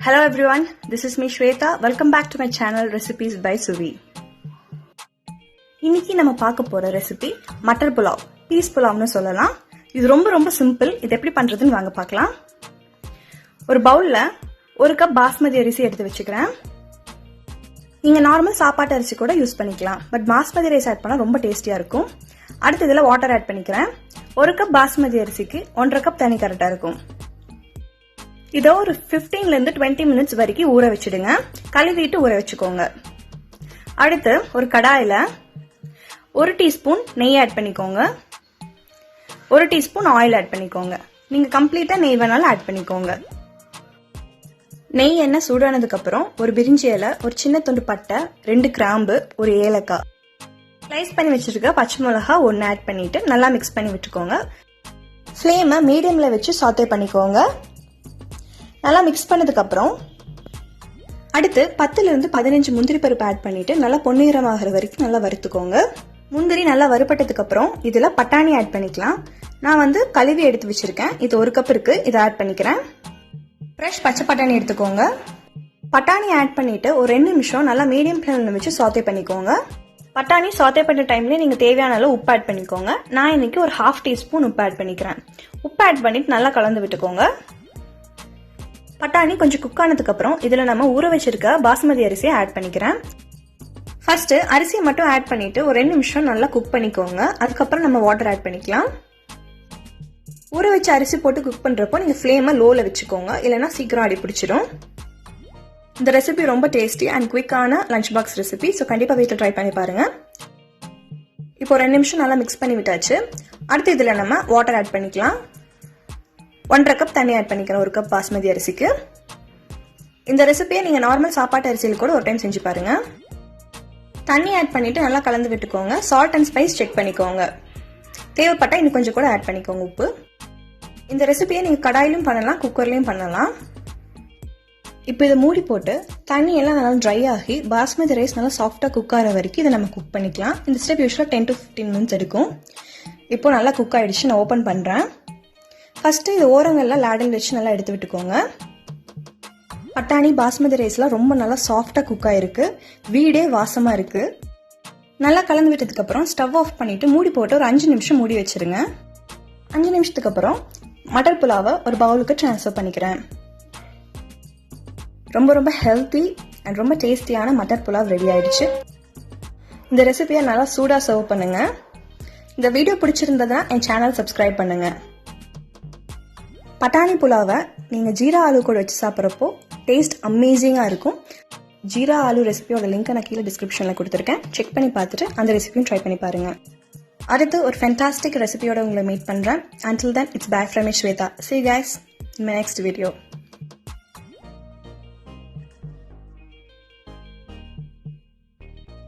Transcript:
Hello everyone, this is me Shweta. Welcome back to my channel Recipes by Suvi. இன்னைக்கு நம்ம பார்க்க போற recipe matar pulao, piece புலாவ்னு சொல்லலாம். இது ரொம்ப சிம்பிள். இது எப்படி பண்றதுன்னு வாங்க பார்க்கலாம். ஒரு பவுல்ல 1 கப் பாஸ்மதி அரிசி எடுத்து வச்சுக்கிறேன். நீங்க நார்மல் சாப்பாட்டு அரிசி கூட யூஸ் பண்ணிக்கலாம். பட் பாஸ்மதி ரைஸ் ஆட் பண்ணா ரொம்ப டேஸ்டியா இருக்கும். அடுத்து இதுல வாட்டர் ஆட் பண்ணிக்கிறேன். 1 கப் பாஸ்மதி அரிசிக்கு 1.5 கப் தண்ணி கரெக்டா இருக்கும். இதோ ஒரு 15 ல இருந்து 20 மினிட்ஸ் வரைக்கும் ஊற வச்சிடுங்க. கழுவிட்டு ஊற வச்சுக்கோங்க. அடுத்து ஒரு கடாயில 1 டீஸ்பூன் நெய் ஆட் பண்ணிக்கோங்க. 1 டீஸ்பூன் ஆயில் ஆட் பண்ணிக்கோங்க. நீங்க கம்ப்ளீட்டா நெய் வேணாலும் ஆட் பண்ணிக்கோங்க. நெய் எண்ணெய் சூடானதுக்கு அப்புறம் ஒரு பிரிஞ்சி இலை, ஒரு சின்ன துண்டு பட்டை, 2 கிராம்பு, ஒரு ஏலக்காய், ஸ்லைஸ் பண்ணி வச்சிருக்க பச்சை மிளகா 1 ஆட் பண்ணிட்டு நல்லா மிக்ஸ் பண்ணி விட்டுக்கோங்க. ஃப்ளேமை மீடியம்ல வச்சு சாட்டே பண்ணிக்கோங்க. நல்லா மிக்ஸ் பண்ணதுக்கு அப்புறம் அடுத்து 10 ல இருந்து 15 முந்திரி பருப்பு ஆட் பண்ணிட்டு நல்லா பொன்னிறமாகிற வரைக்கும் நல்லா வறுத்துக்கோங்க. முந்திரி நல்லா வறுபட்டதுக்கு அப்புறம் இதுல பட்டாணி ஆட் பண்ணிக்கலாம். நான் கழுவி எடுத்து வச்சிருக்கேன். இது 1 கப் இருக்கு. இதை ஆட் பண்ணிக்கிறேன். ஃப்ரெஷ் பச்சை பட்டாணி எடுத்துக்கோங்க. பட்டாணி ஆட் பண்ணிட்டு ஒரு 2 நிமிஷம் நல்லா மீடியம் ஃப்ளேம்ல வச்சு சாட்டே பண்ணிக்கோங்க. பட்டாணி சாட்டே பண்ண டைம்ல நீங்க தேவையான அளவு உப்பு ஆட் பண்ணிக்கோங்க. நான் இன்னைக்கு ஒரு 1/2 டீஸ்பூன் உப்பு ஆட் பண்ணிக்கிறேன். உப்பு ஆட் பண்ணிட்டு நல்லா கலந்து விட்டுக்கோங்க. பட்டாணி கொஞ்சம் குக் ஆனதுக்கு அப்புறம் இதுல நம்ம ஊற வச்சிருக்க பாஸ்மதி அரிசியை ஆட் பண்ணிக்கிறேன். ஃபர்ஸ்ட் அரிசியை மட்டும் ஆட் பண்ணிட்டு ஒரு 2 நிமிஷம் நல்லா குக் பண்ணிக்கோங்க. அதுக்கப்புறம் நம்ம வாட்டர் ஆட் பண்ணிக்கலாம். ஊற வச்ச அரிசி போட்டு குக் பண்றப்போ நீங்க ஃப்ளேமை லோல வச்சுக்கோங்க, இல்லைன்னா சீக்கிரம் அடி பிடிச்சிடும். இந்த ரெசிபி ரொம்ப டேஸ்டி அண்ட் குவிக்கான லஞ்ச் பாக்ஸ் ரெசிபி. ஸோ கண்டிப்பா வீட்டில் ட்ரை பண்ணி பாருங்க. இப்போ 2 நிமிஷம் நல்லா மிக்ஸ் பண்ணி விட்டாச்சு. அடுத்து இதுல நம்ம வாட்டர் ஆட் பண்ணிக்கலாம். 1.5 கப் தண்ணி ஆட் பண்ணிக்கிறேன் 1 கப் பாஸ்மதி அரிசிக்கு. இந்த ரெசிபியை நீங்க நார்மல் சாப்பாட்டு அரிசியில் கூட ஒரு டைம் செஞ்சு பாருங்க. தண்ணி ஆட் பண்ணிட்டு நல்லா கலந்து விட்டுக்கோங்க. சால்ட் அண்ட் ஸ்பைஸ் செக் பண்ணிக்கோங்க. தேவைப்பட்டா இன்னும் கொஞ்சம் கூட ஆட் பண்ணிக்கோங்க உப்பு. இந்த ரெசிபியை நீங்க கடாயிலும் பண்ணலாம், குக்கர்லயும் பண்ணலாம். இப்போ இதை மூடி போட்டு தண்ணி எல்லாம் நல்லா ட்ரை ஆகி பாஸ்மதி ரைஸ் நல்லா சாஃப்டா குக் ஆகிற வரைக்கும் இதை நம்ம குக் பண்ணிக்கலாம். இந்த ஸ்டெப் யூஸ்வலா 10 to 15 மினிட்ஸ் எடுக்கும். இப்போ நல்லா குக் ஆயிடுச்சு. நான் ஓபன் பண்றேன். ஃபர்ஸ்ட் இது ஓரங்கள்லாம் லேடன் வச்சு நல்லா எடுத்து விட்டுக்கோங்க. பட்டாணி பாஸ்மதி ரைஸ்லாம் ரொம்ப நல்லா சாஃப்டா குக் ஆயிருக்கு. வீடே வாசமா இருக்கு. நல்லா கலந்து விட்டதுக்கு அப்புறம் ஸ்டவ் ஆஃப் பண்ணிட்டு மூடி போட்டு ஒரு 5 நிமிஷம் மூடி வச்சிருங்க. 5 நிமிஷத்துக்கு அப்புறம் மட்டர் புலாவை ஒரு பவுலுக்கு ட்ரான்ஸ்ஃபர் பண்ணிக்கிறேன். ரொம்ப ஹெல்த்தி அண்ட் ரொம்ப டேஸ்டியான மட்டர் புலாவ் ரெடி ஆயிடுச்சு. இந்த ரெசிபியை நல்லா சூடா சர்வ் பண்ணுங்க. இந்த வீடியோ பிடிச்சிருந்ததுன்னா என் சேனல் சப்ஸ்கிரைப் பண்ணுங்க. பட்டாணி புலாவை நீங்க ஜீரா ஆலு கூட வச்சு சாப்பிட்றப்போ டேஸ்ட் அமேசிங்கா இருக்கும். ஜீரா ஆலு ரெசிபியோட லிங்க் நான் கீழே டிஸ்கிரிப்ஷன்ல கொடுத்துருக்கேன். செக் பண்ணி பார்த்துட்டு அந்த ரெசிபியும் ட்ரை பண்ணி பாருங்க. அடுத்து ஒரு ஃபேண்டாஸ்டிக் ரெசிபியோட உங்களை மீட் பண்றேன். Until then, it's bye from Shweta. See you guys in my next video.